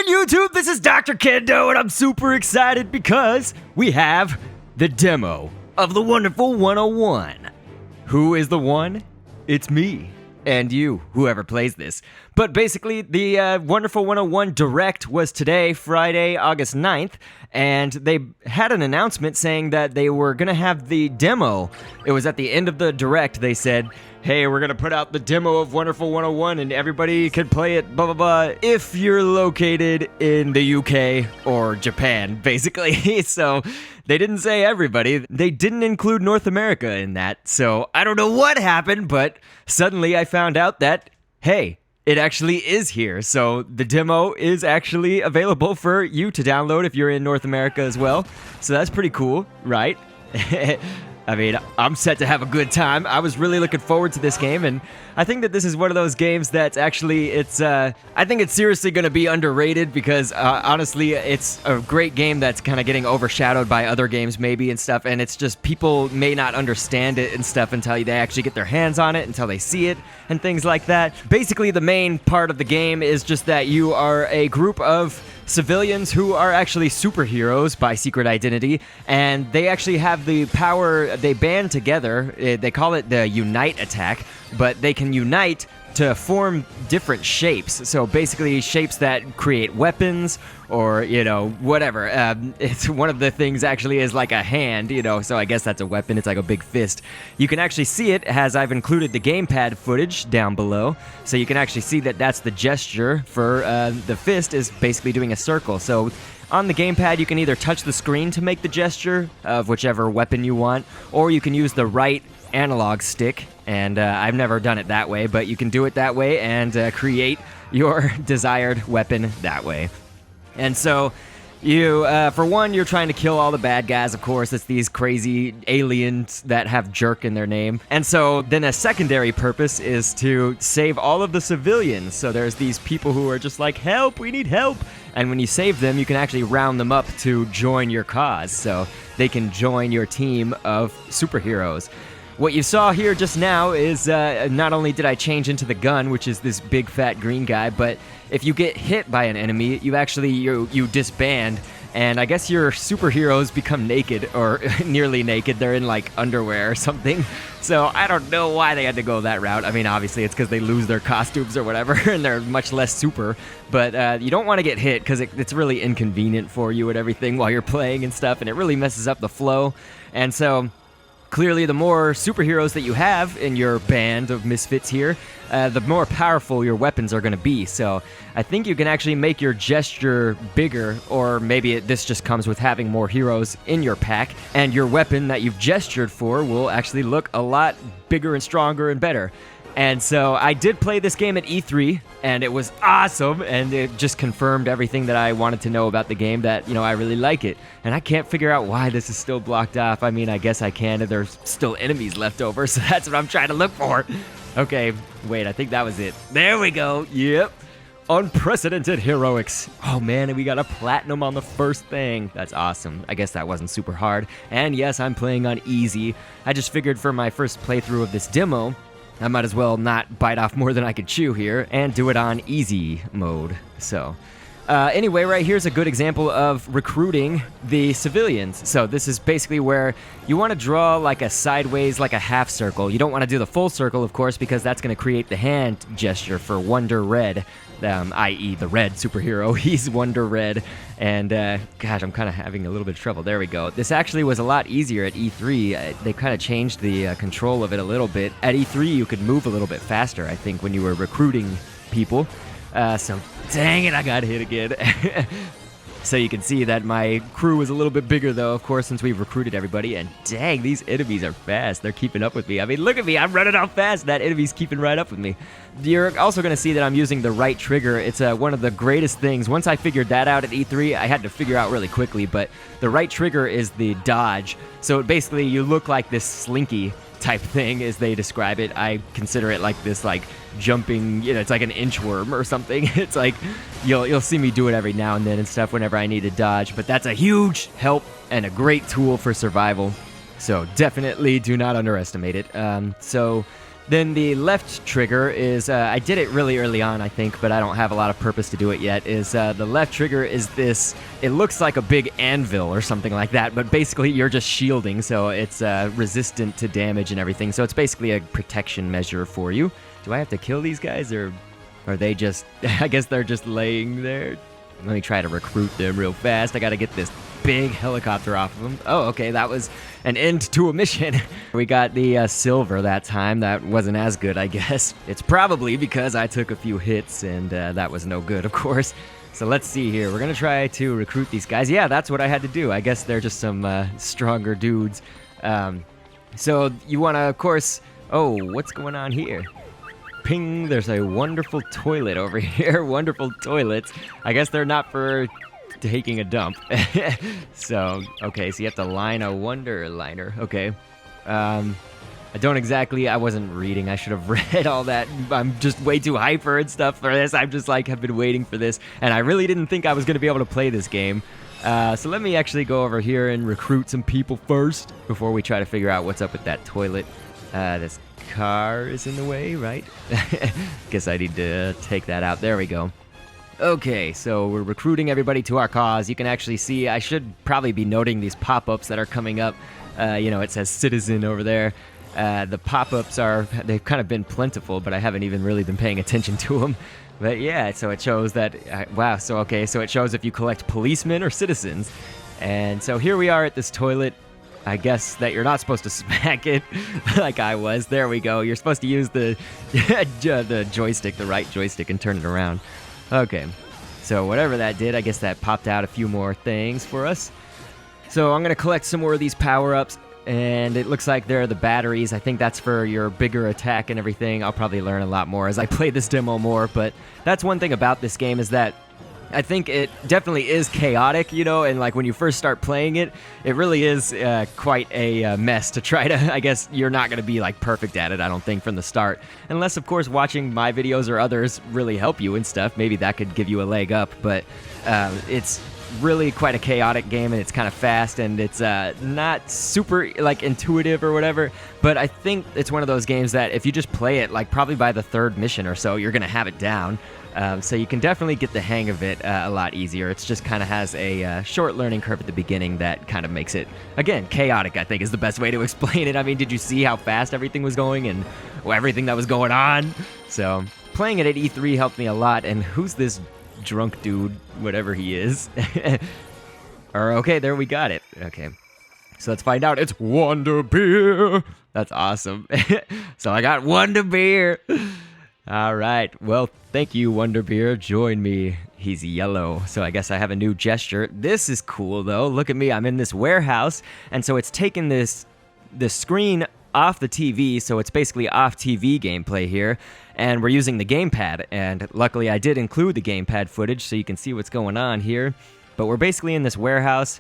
in YouTube? This is Dr. Kendo, and I'm super excited because we have the demo of the Wonderful 101. Who is the one? It's me. And you, whoever plays this. But basically, the Wonderful 101 Direct was today, Friday, August 9th, and they had an announcement saying that they were going to have the demo. It was at the end of the Direct, they said, hey, we're going to put out the demo of Wonderful 101 and everybody can play it, blah, blah, blah, if you're located in the UK or Japan, basically. So they didn't say everybody. They didn't include North America in that. So I don't know what happened, but suddenly I found out that, hey, it actually is here. So the demo is actually available for you to download if you're in North America as well. So that's pretty cool, right? I mean, I'm set to have a good time. I was really looking forward to this game, and I think that this is one of those games that's actually, I think it's seriously going to be underrated because, honestly, it's a great game that's kind of getting overshadowed by other games maybe and stuff, and it's just people may not understand it and stuff until they actually get their hands on it, until they see it, and things like that. Basically, the main part of the game is just that you are a group of civilians who are actually superheroes by secret identity, and they actually have the power. They band together. They call it the Unite attack, but they can unite to form different shapes. So basically shapes that create weapons or, whatever. It's one of the things actually is like a hand, so I guess that's a weapon. It's like a big fist. You can actually see it as I've included the GamePad footage down below. So you can actually see that that's the gesture for the fist is basically doing a circle. So on the GamePad, you can either touch the screen to make the gesture of whichever weapon you want, or you can use the right analog stick, and I've never done it that way, but you can do it that way and create your desired weapon that way. And so you, for one, you're trying to kill all the bad guys, of course. It's these crazy aliens that have jerk in their name. And so then a secondary purpose is to save all of the civilians. So there's these people who are just like, help, we need help. And when you save them, you can actually round them up to join your cause. So they can join your team of superheroes. What you saw here just now is not only did I change into the gun, which is this big fat green guy, but if you get hit by an enemy, you actually you disband, and I guess your superheroes become naked or nearly naked. They're in like underwear or something. So I don't know why they had to go that route. I mean, obviously it's because they lose their costumes or whatever, and they're much less super. But you don't want to get hit because it's really inconvenient for you and everything while you're playing and stuff, and it really messes up the flow. And so clearly, the more superheroes that you have in your band of misfits here, the more powerful your weapons are going to be. So I think you can actually make your gesture bigger, or maybe this just comes with having more heroes in your pack, and your weapon that you've gestured for will actually look a lot bigger and stronger and better. And so I did play this game at E3, and it was awesome, and it just confirmed everything that I wanted to know about the game, that, I really like it. And I can't figure out why this is still blocked off. I mean, I guess I can, and there's still enemies left over, so that's what I'm trying to look for. Okay, wait, I think that was it. There we go, yep. Unprecedented heroics. Oh man, and we got a platinum on the first thing. That's awesome. I guess that wasn't super hard. And yes, I'm playing on easy. I just figured for my first playthrough of this demo, I might as well not bite off more than I could chew here and do it on easy mode. So anyway, right here's a good example of recruiting the civilians. So this is basically where you want to draw like a sideways, like a half circle. You don't want to do the full circle, of course, because that's going to create the hand gesture for Wonder Red, i.e. the red superhero. He's Wonder Red. And gosh, I'm kind of having a little bit of trouble. There we go. This actually was a lot easier at E3. They kind of changed the control of it a little bit. At E3, you could move a little bit faster, I think, when you were recruiting people. So, dang it, I got hit again. So you can see that my crew is a little bit bigger, though, of course, since we've recruited everybody. And dang, these enemies are fast. They're keeping up with me. I mean, look at me. I'm running out fast. That enemy's keeping right up with me. You're also going to see that I'm using the right trigger. It's one of the greatest things. Once I figured that out at E3, I had to figure out really quickly. But the right trigger is the dodge. So basically, you look like this slinky type thing, as they describe it. I consider it like this, like jumping, it's like an inchworm or something. It's like you'll see me do it every now and then and stuff whenever I need to dodge, but that's a huge help and a great tool for survival. So definitely do not underestimate it. So Then the left trigger is, I did it really early on, I think, but I don't have a lot of purpose to do it yet, is the left trigger is this, it looks like a big anvil or something like that, but basically you're just shielding, so it's resistant to damage and everything, so it's basically a protection measure for you. Do I have to kill these guys, or are they just, I guess they're just laying there? Let me try to recruit them real fast. I gotta get this big helicopter off of them. Oh, okay, that was an end to a mission. We got the silver that time. That wasn't as good, I guess. It's probably because I took a few hits, and that was no good, of course. So let's see here. We're gonna try to recruit these guys. Yeah, that's what I had to do. I guess they're just some stronger dudes. So you wanna, of course... Oh, what's going on here? Ping, there's a wonderful toilet over here. Wonderful toilets. I guess they're not for taking a dump. So, okay, so you have to line a wonder liner. Okay. I wasn't reading. I should have read all that. I'm just way too hyper and stuff for this. I'm just like, have been waiting for this. And I really didn't think I was going to be able to play this game. So let me actually go over here and recruit some people first before we try to figure out what's up with that toilet. This car is in the way, right? Guess I need to take that out. There we go. Okay, so we're recruiting everybody to our cause. You can actually see, I should probably be noting these pop-ups that are coming up. It says citizen over there. The pop-ups they've kind of been plentiful, but I haven't even really been paying attention to them. But yeah, so it shows that, so it shows if you collect policemen or citizens. And so here we are at this toilet. I guess that you're not supposed to smack it like I was. There we go. You're supposed to use the joystick, the right joystick, and turn it around. Okay, so whatever that did, I guess that popped out a few more things for us. So I'm going to collect some more of these power-ups, and it looks like they're the batteries. I think that's for your bigger attack and everything. I'll probably learn a lot more as I play this demo more, but that's one thing about this game is that I think it definitely is chaotic, and like when you first start playing it, it really is quite a mess to try to, I guess you're not going to be like perfect at it, I don't think, from the start. Unless, of course, watching my videos or others really help you and stuff. Maybe that could give you a leg up, but it's really quite a chaotic game, and it's kind of fast, and it's not super like intuitive or whatever, but I think it's one of those games that if you just play it, like probably by the third mission or so, you're going to have it down. So you can definitely get the hang of it a lot easier. It's just kind of has a short learning curve at the beginning that kind of makes it, again, chaotic, I think is the best way to explain it. I mean, did you see how fast everything was going and everything that was going on? So playing it at E3 helped me a lot. And who's this drunk dude, whatever he is? Okay, there we got it. Okay, so let's find out. It's Wonder Beer. That's awesome. So I got Wonder Beer. All right, well, thank you, Wonder Beer. Join me. He's yellow, so I guess I have a new gesture. This is cool, though. Look at me. I'm in this warehouse, and so it's taken this screen off the TV, so it's basically off TV gameplay here, and we're using the GamePad, and luckily I did include the GamePad footage so you can see what's going on here, but we're basically in this warehouse.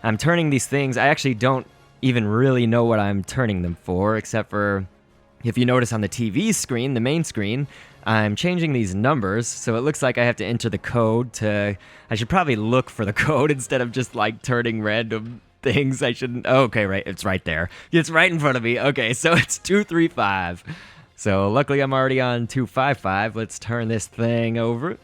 I'm turning these things. I actually don't even really know what I'm turning them for, except for... If you notice on the TV screen, the main screen, I'm changing these numbers, so it looks like I have to enter the code to... I should probably look for the code instead of just, like, turning random things. I shouldn't... Oh, okay, right, it's right there. It's right in front of me. Okay, so it's 235. So luckily I'm already on 255. Let's turn this thing over.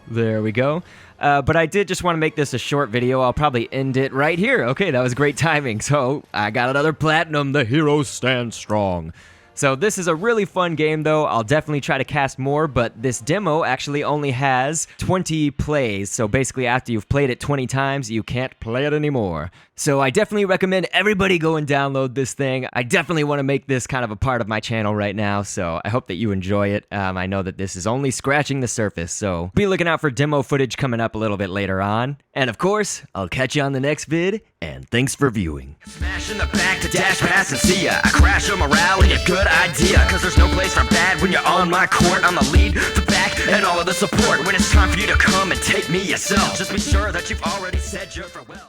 There we go. But I did just want to make this a short video. I'll probably end it right here. Okay, that was great timing. So I got another platinum. The heroes stand strong. So this is a really fun game, though. I'll definitely try to cast more, but this demo actually only has 20 plays. So basically, after you've played it 20 times, you can't play it anymore. So I definitely recommend everybody go and download this thing. I definitely want to make this kind of a part of my channel right now, so I hope that you enjoy it. I know that this is only scratching the surface, so be looking out for demo footage coming up a little bit later on. And of course, I'll catch you on the next vid, and thanks for viewing. Smash in the back to dash past and see ya. I crash your morale and your good idea, cause there's no place for bad when you're on my court. I'm the lead, the back, and all of the support when it's time for you to come and take me yourself. Just be sure that you've already said your farewell.